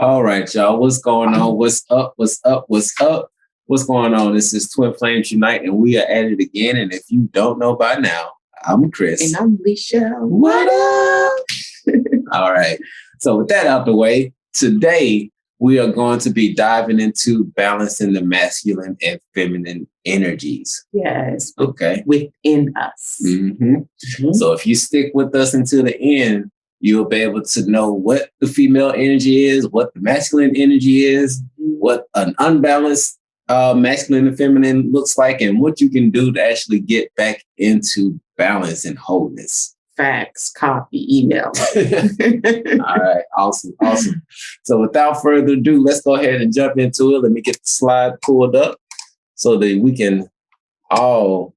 All right, y'all. What's going on? What's up? What's up? What's up? What's going on? This is Twin Flames Unite, and we are at it again. And if you don't know by now, I'm Chris. And I'm Alicia. What up? All right. So with that out the way, today we are going to be diving into balancing the masculine and feminine energies. Yes. Okay. Within us. So if you stick with us until the end, you'll be able to know what the female energy is, what the masculine energy is, what an unbalanced masculine and feminine looks like, and what you can do to actually get back into balance and wholeness. Facts, copy, email. All right, awesome. So without further ado, let's go ahead and jump into it. Let me get the slide pulled up so that we can all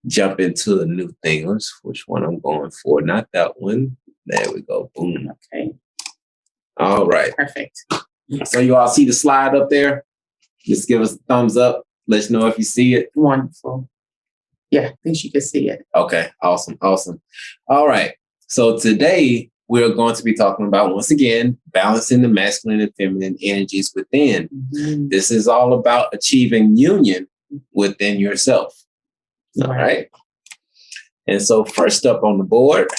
jump into the new thing. Which one I'm going for? Not that one. There we go. Boom. Okay. All right. Perfect. So you all see the slide up there? Just give us a thumbs up. Let us know if you see it. Wonderful. Yeah, I think you can see it. Okay. Awesome. All right. So today we're going to be talking about, once again, balancing the masculine and feminine energies within. This is all about achieving union within yourself. All right. And so first up on the board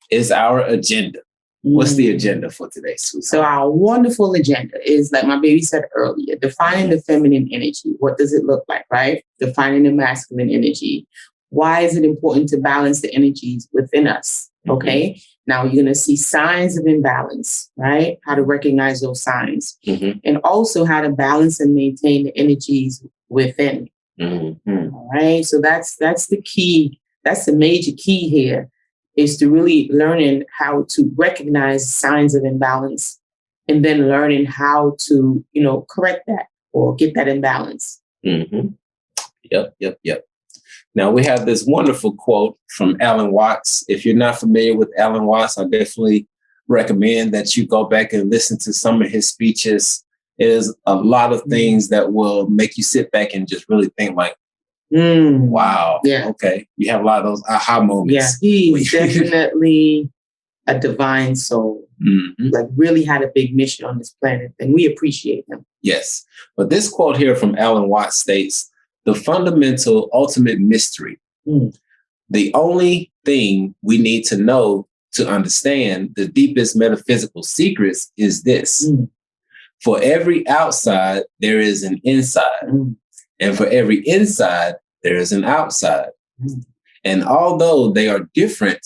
is our agenda. What's the agenda for today, Susan? So our wonderful agenda is, like my baby said earlier, defining the feminine energy. What does it look like, right? Defining the masculine energy. Why is it important to balance the energies within us? Okay. Now you're going to see signs of imbalance, right? How to recognize those signs. And also how to balance and maintain the energies within. All right. So that's the key. That's the major key here, is to really learning how to recognize signs of imbalance and then learning how to, correct that or get that imbalance. Yep. Now we have this wonderful quote from Alan Watts. If you're not familiar with Alan Watts, I definitely recommend that you go back and listen to some of his speeches. There's a lot of things that will make you sit back and just really think like, wow. Yeah. Okay. You have a lot of those aha moments. Yeah. He's definitely a divine soul. Like really had a big mission on this planet, and we appreciate him. Yes. But this quote here from Alan Watts states, "The fundamental ultimate mystery, the only thing we need to know to understand the deepest metaphysical secrets is this. For every outside, there is an inside. And for every inside, there is an outside. And although they are different,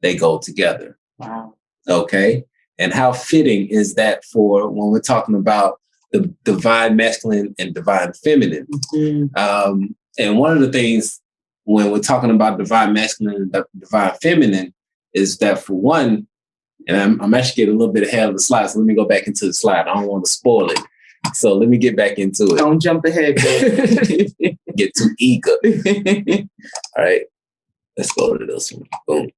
they go together." Wow. Okay. And how fitting is that for when we're talking about the divine masculine and divine feminine? And one of the things when we're talking about divine masculine and divine feminine is that, for one, and I'm actually getting a little bit ahead of the slide, so let me go back into the slide. I don't want to spoil it. So let me get back into it. Don't jump ahead, baby. Get too eager. All right. Let's go to this one. Boom.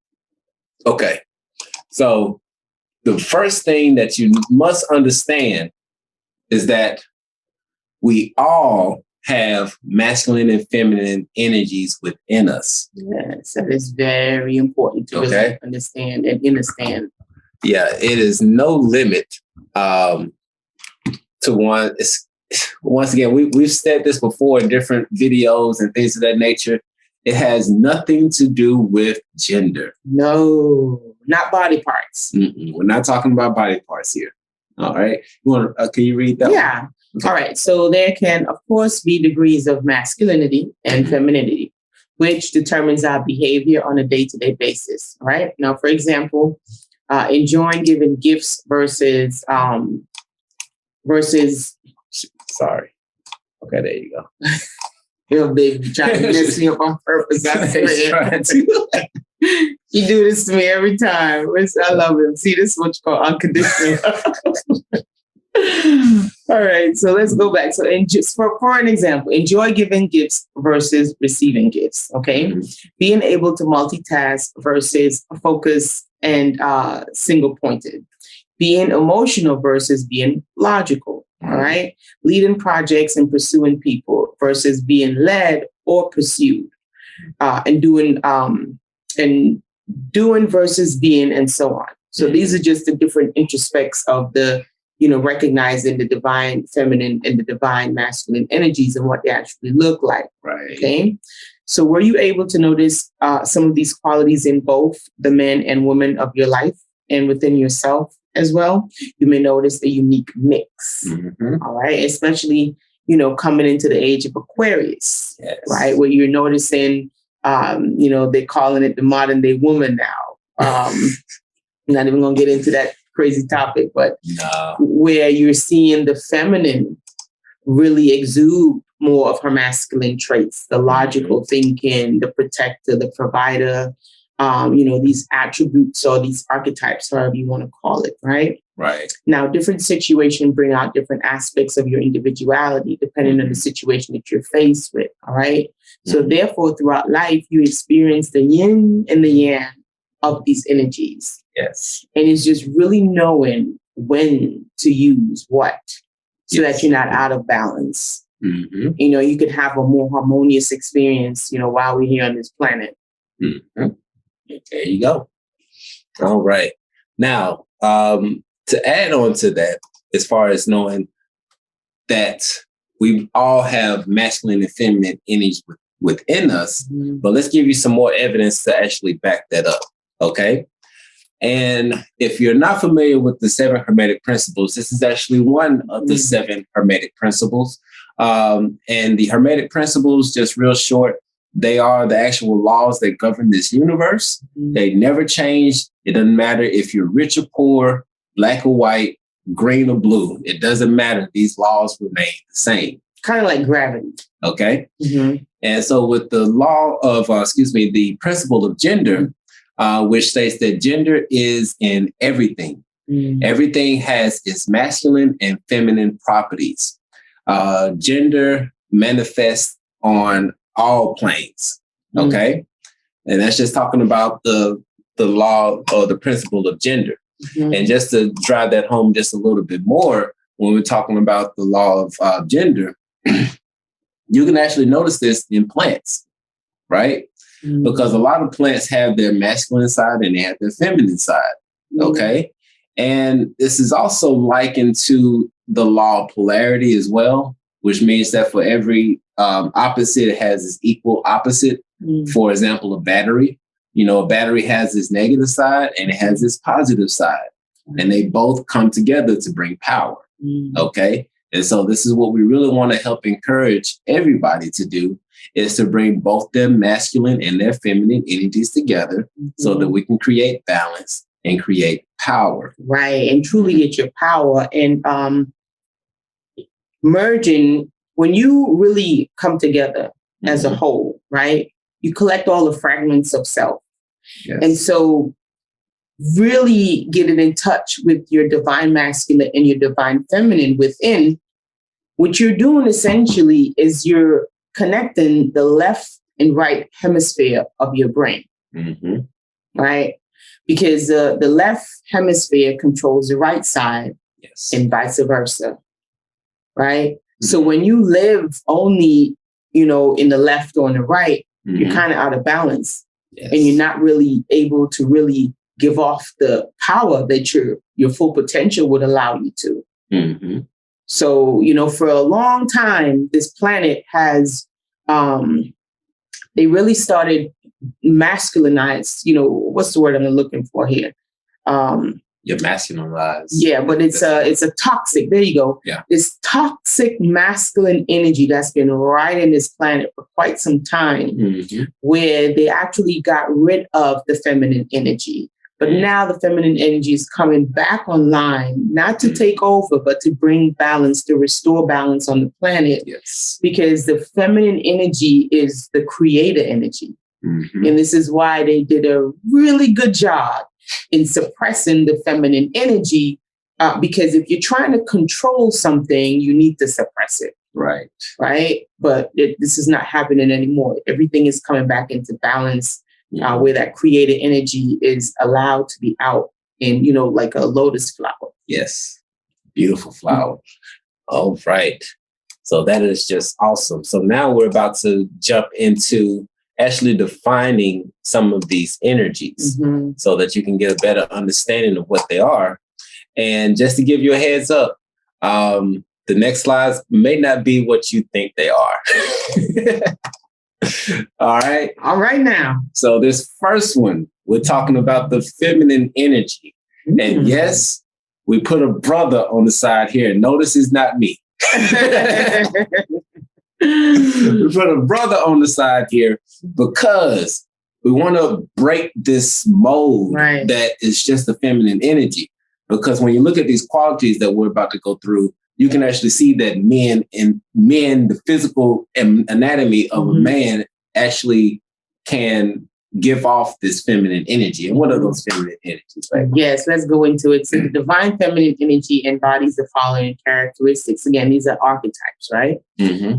Okay. So the first thing that you must understand is that we all have masculine and feminine energies within us. Yes, that is very important to really understand and understand. Yeah, it is no limit to one. Once again, we've said this before in different videos and things of that nature. It has nothing to do with gender. No, not body parts. We're not talking about body parts here. All right. Can you read that? Yeah. one? Okay. All right. So there can, of course, be degrees of masculinity and femininity, which determines our behavior on a day-to-day basis. All right. Now, for example, enjoying giving gifts versus. Sorry. Okay, there you go. Your baby trying to mess me up on purpose. I swear. You do this to me every time. I love him. See, this is what you call unconditional. All right, so let's go back. So, just for an example, enjoy giving gifts versus receiving gifts. Okay, being able to multitask versus focus and single-pointed. Being emotional versus being logical. All right, leading projects and pursuing people versus being led or pursued, and doing versus being, and so on. So these are just the different introspects of the, recognizing the divine feminine and the divine masculine energies and what they actually look like. Right. Okay. So were you able to notice some of these qualities in both the men and women of your life and within yourself as well? You may notice a unique mix. All right. Especially, coming into the age of Aquarius, right? Where you're noticing, they're calling it the modern day woman now. I'm not even going to get into that crazy topic, but where you're seeing the feminine really exude more of her masculine traits, the logical thinking, the protector, the provider, these attributes or these archetypes, however you want to call it, right? Right. Now, different situations bring out different aspects of your individuality, depending on the situation that you're faced with, all right? So therefore, throughout life, you experience the yin and the yang of these energies. Yes. And it's just really knowing when to use what so that you're not out of balance. You could have a more harmonious experience, while we're here on this planet. There you go. All right. Now, to add on to that, as far as knowing that we all have masculine and feminine energies within us, but let's give you some more evidence to actually back that up. Okay. And if you're not familiar with the 7 Hermetic principles, this is actually one of the 7 Hermetic principles. And the Hermetic principles, just real short, they are the actual laws that govern this universe. They never change. It doesn't matter if you're rich or poor, black or white, green or blue. It doesn't matter. These laws remain the same. Kind of like gravity. Okay. And so with the law of, the principle of gender, which states that gender is in everything. Everything has its masculine and feminine properties. Gender manifests on all planes. Okay. And that's just talking about the law or the principle of gender. And just to drive that home just a little bit more, when we're talking about the law of gender, you can actually notice this in plants, right? Because a lot of plants have their masculine side and they have their feminine side. Okay. And this is also likened to the law of polarity as well, which means that for every opposite, it has its equal opposite. For example, a battery. A battery has its negative side and it has its positive side. And they both come together to bring power. Okay. And so this is what we really want to help encourage everybody to do, is to bring both their masculine and their feminine energies together so that we can create balance and create power. Right. And truly get your power. And merging, when you really come together as a whole, right, you collect all the fragments of self. And so really getting in touch with your divine masculine and your divine feminine within, what you're doing essentially is you're connecting the left and right hemisphere of your brain, right? Because the left hemisphere controls the right side and vice versa, right? So when you live only, in the left or in the right, you're kind of out of balance and you're not really able to really give off the power that your full potential would allow you to. So, for a long time, this planet has, they really started masculinized, what's the word I'm looking for here? You're masculinized. Yeah, but it's a toxic, there you go. Yeah. This toxic masculine energy that's been right in this planet for quite some time, where they actually got rid of the feminine energy. But now the feminine energy is coming back online, not to take over, but to bring balance, to restore balance on the planet. Because the feminine energy is the creator energy. And this is why they did a really good job in suppressing the feminine energy, because if you're trying to control something, you need to suppress it. Right. Right. But this is not happening anymore. Everything is coming back into balance. Where that creative energy is allowed to be out in, like a lotus flower. Yes. Beautiful flower. All right. So that is just awesome. So now we're about to jump into actually defining some of these energies so that you can get a better understanding of what they are. And just to give you a heads up, the next slides may not be what you think they are. All right. All right now. So this first one, we're talking about the feminine energy. And yes, we put a brother on the side here. Notice it's not me. We put a brother on the side here because we want to break this mold that is just the feminine energy. Because when you look at these qualities that we're about to go through, you can actually see that men, the physical anatomy of a man actually can give off this feminine energy. And what are those feminine energies? Right? Yes, let's go into it. So the divine feminine energy embodies the following characteristics. Again, these are archetypes, right?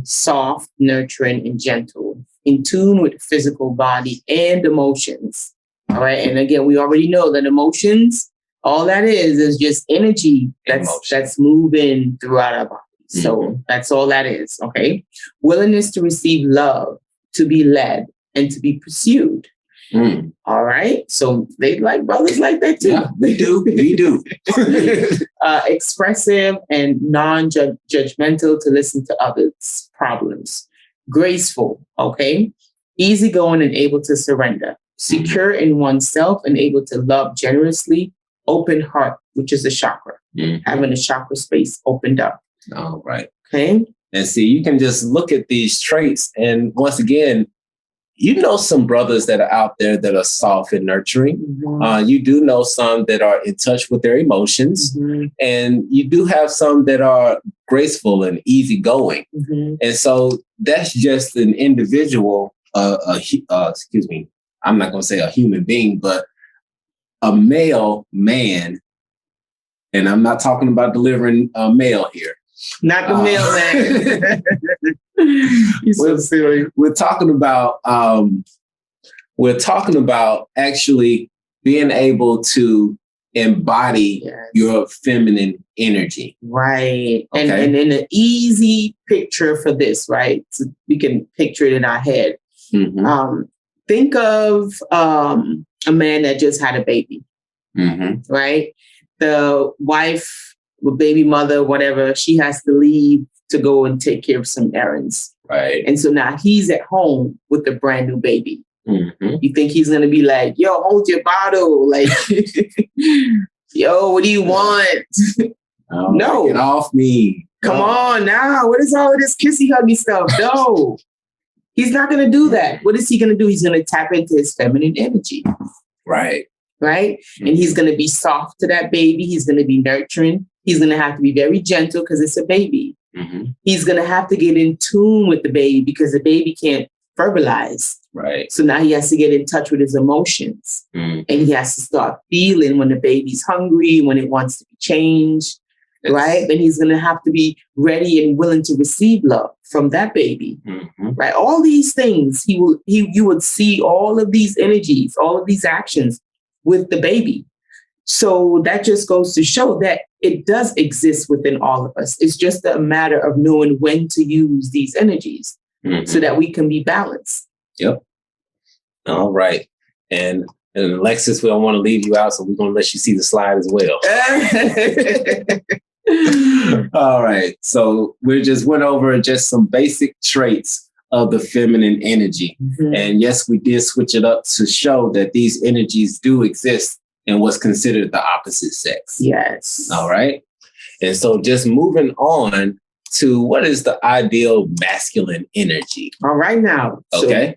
Soft, nurturing, and gentle, in tune with the physical body and emotions. All right. And again, we already know that emotions, all that is just energy that's moving throughout our body. So that's all that is. Okay. Willingness to receive love, to be led, and to be pursued. All right. So they like brothers like that too. Yeah, we do. We do. Expressive and non-judgmental, to listen to others' problems. Graceful. Okay. Easygoing and able to surrender. Secure in oneself and able to love generously. Open heart, which is a chakra. Having a chakra space opened up. All right. Okay. And see, you can just look at these traits. And once again, you know some brothers that are out there that are soft and nurturing. You do know some that are in touch with their emotions. And you do have some that are graceful and easygoing. And so that's just an individual, excuse me, I'm not going to say a human being, but a male man. And I'm not talking about delivering mail here. Not the mailman. He's so silly. We're talking about actually being able to embody your feminine energy. Right. Okay. And in an easy picture for this, right? So we can picture it in our head. Think of a man that just had a baby. Right? The wife, baby mother, whatever, she has to leave to go and take care of some errands. Right. And so now he's at home with a brand new baby. You think he's going to be like, yo, hold your bottle. Like, yo, what do you want? No. Get off me. Come on now. What is all of this kissy huggy stuff? No. He's not going to do that. What is he going to do? He's going to tap into his feminine energy. Right. Right. And he's going to be soft to that baby. He's going to be nurturing. He's going to have to be very gentle because it's a baby. He's going to have to get in tune with the baby because the baby can't verbalize. Right. So now he has to get in touch with his emotions. And he has to start feeling when the baby's hungry, when it wants to be changed. Right. Then he's going to have to be ready and willing to receive love from that baby. Right. All these things, you would see all of these energies, all of these actions with the baby. So that just goes to show that it does exist within all of us. It's just a matter of knowing when to use these energies so that we can be balanced. Yep. All right. And Alexis, we don't want to leave you out, so we're going to let you see the slide as well. All right. So we just went over just some basic traits of the feminine energy. And yes, we did switch it up to show that these energies do exist in what's considered the opposite sex. Yes. All right. And so just moving on to what is the ideal masculine energy? All right now. Okay. So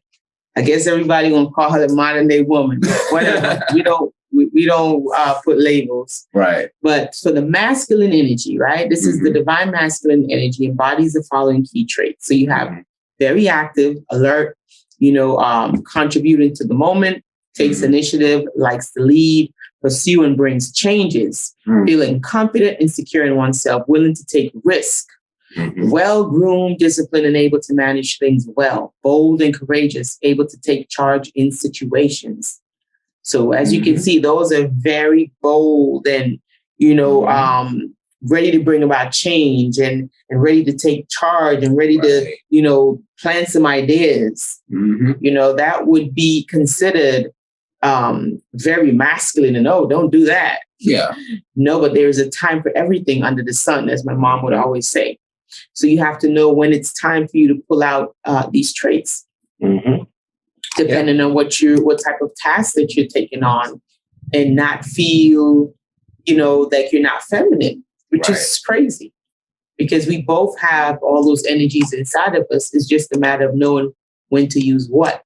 I guess everybody gonna call her the modern day woman. Whatever. we don't put labels. Right. But for the masculine energy, right? This is the divine masculine energy, embodies the following key traits. So you have very active, alert, contributing to the moment, takes initiative, likes to lead, pursue and brings changes, feeling confident and secure in oneself, willing to take risk, well-groomed, disciplined, and able to manage things well, bold and courageous, able to take charge in situations. So as you can see, those are very bold and, ready to bring about change and ready to take charge and ready to, plant some ideas, that would be considered very masculine. And don't do that. Yeah. No, but there's a time for everything under the sun, as my mom would always say. So you have to know when it's time for you to pull out these traits, depending on what type of task that you're taking on, and not feel, like you're not feminine, which is crazy, because we both have all those energies inside of us. It's just a matter of knowing when to use what,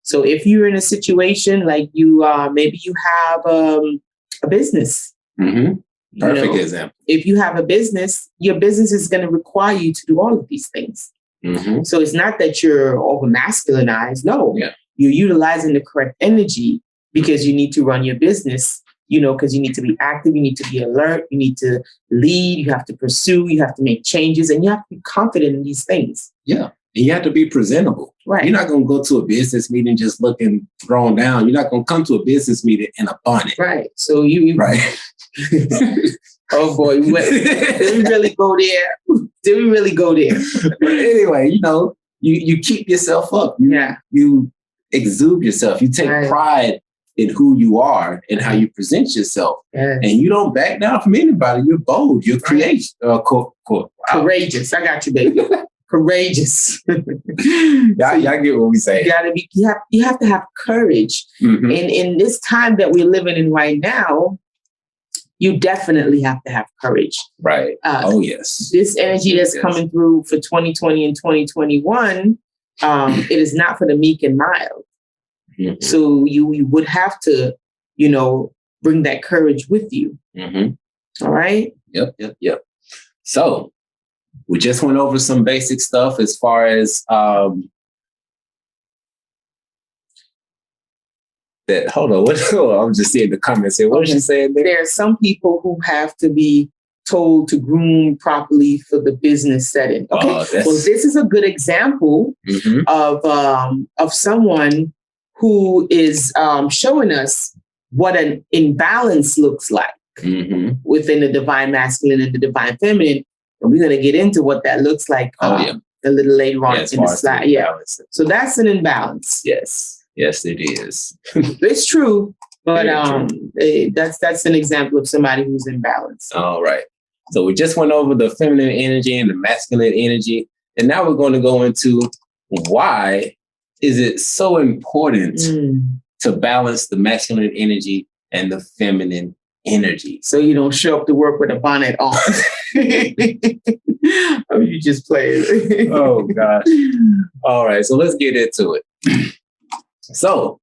So if you're in a situation like maybe you have a business. Perfect example. If you have a business, your business is going to require you to do all of these things. So it's not that you're over masculinized. No, you're utilizing the correct energy because you need to run your business, because you need to be active, you need to be alert, you need to lead, you have to pursue, you have to make changes, and you have to be confident in these things. Yeah. And you have to be presentable. Right. You're not going to go to a business meeting just looking thrown down. You're not going to come to a business meeting in a bonnet. Right. So you right. Oh boy, did we really go there? Did we really go there? But anyway, you keep yourself up. You exude yourself. You take pride in who you are and how you present yourself. And you don't back down from anybody. You're bold. You're courageous. Courageous. I got you, baby. Courageous. Y'all get what we say. You have to have courage. And in this time that we're living in right now, you definitely have to have courage. Right. Yes. This energy that's coming through for 2020 and 2021, it is not for the meek and mild. So you would have to, bring that courage with you. All right? Yep. So we just went over some basic stuff as far as that. Hold on. I'm just seeing the comments here. What is she saying there? There are some people who have to be told to groom properly for the business setting. Okay. Well, this is a good example of someone who is showing us what an imbalance looks like within the divine masculine and the divine feminine. And we're going to get into what that looks like a little later on in the slide. So that's an imbalance. Yes, it is. It's true, but that's an example of somebody who's imbalanced. All right. So we just went over the feminine energy and the masculine energy, and now we're going to go into why is it so important to balance the masculine energy and the feminine energy. So you don't show up to work with a bonnet on. Oh, you just play it. Oh, gosh. All right. So let's get into it. So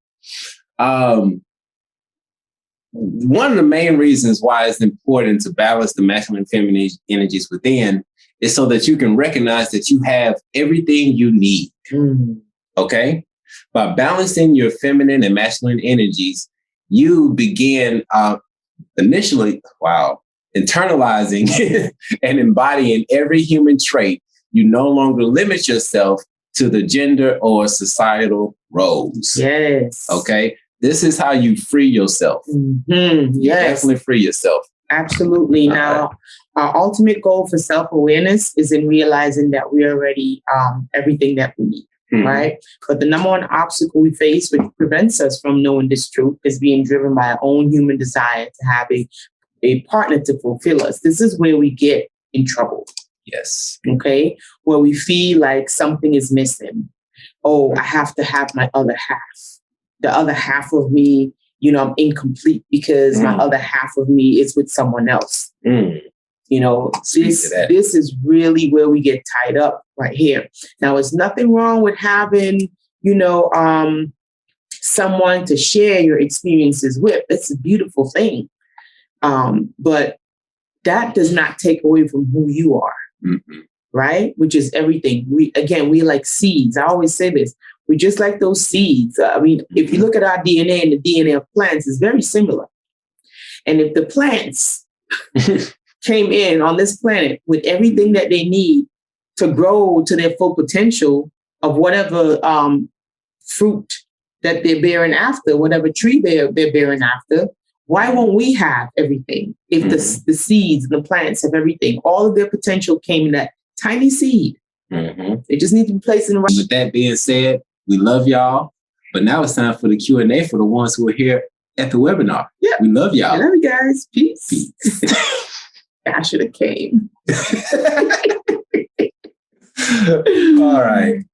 one of the main reasons why it's important to balance the masculine and feminine energies within is so that you can recognize that you have everything you need. Okay? By balancing your feminine and masculine energies, you begin initially, internalizing and embodying every human trait. You no longer limit yourself to the gender or societal roles. Yes. Okay. This is how you free yourself. Yes. You definitely free yourself. Absolutely. Now, our ultimate goal for self-awareness is in realizing that we already everything that we need. Right. But the number one obstacle we face, which prevents us from knowing this truth, is being driven by our own human desire to have a partner to fulfill us. This is where we get in trouble. Yes. Okay. Where we feel like something is missing. Oh, I have to have my other half. The other half of me, I'm incomplete because my other half of me is with someone else. This is really where we get tied up right here. Now, there's nothing wrong with having, someone to share your experiences with. It's a beautiful thing. But that does not take away from who you are, right? Which is everything. We like seeds. I always say this. We're just like those seeds. If you look at our DNA and the DNA of plants, it's very similar. And if the plants came in on this planet with everything that they need to grow to their full potential of whatever fruit that they're bearing after, whatever tree they're bearing after, Why won't we have everything if the seeds and the plants have everything? All of their potential came in that tiny seed. They just need to be placed in the right. With that being said, we love y'all. But now it's time for the Q&A for the ones who are here at the webinar. Yeah. We love y'all. I love you guys. Peace. I should have came. All right.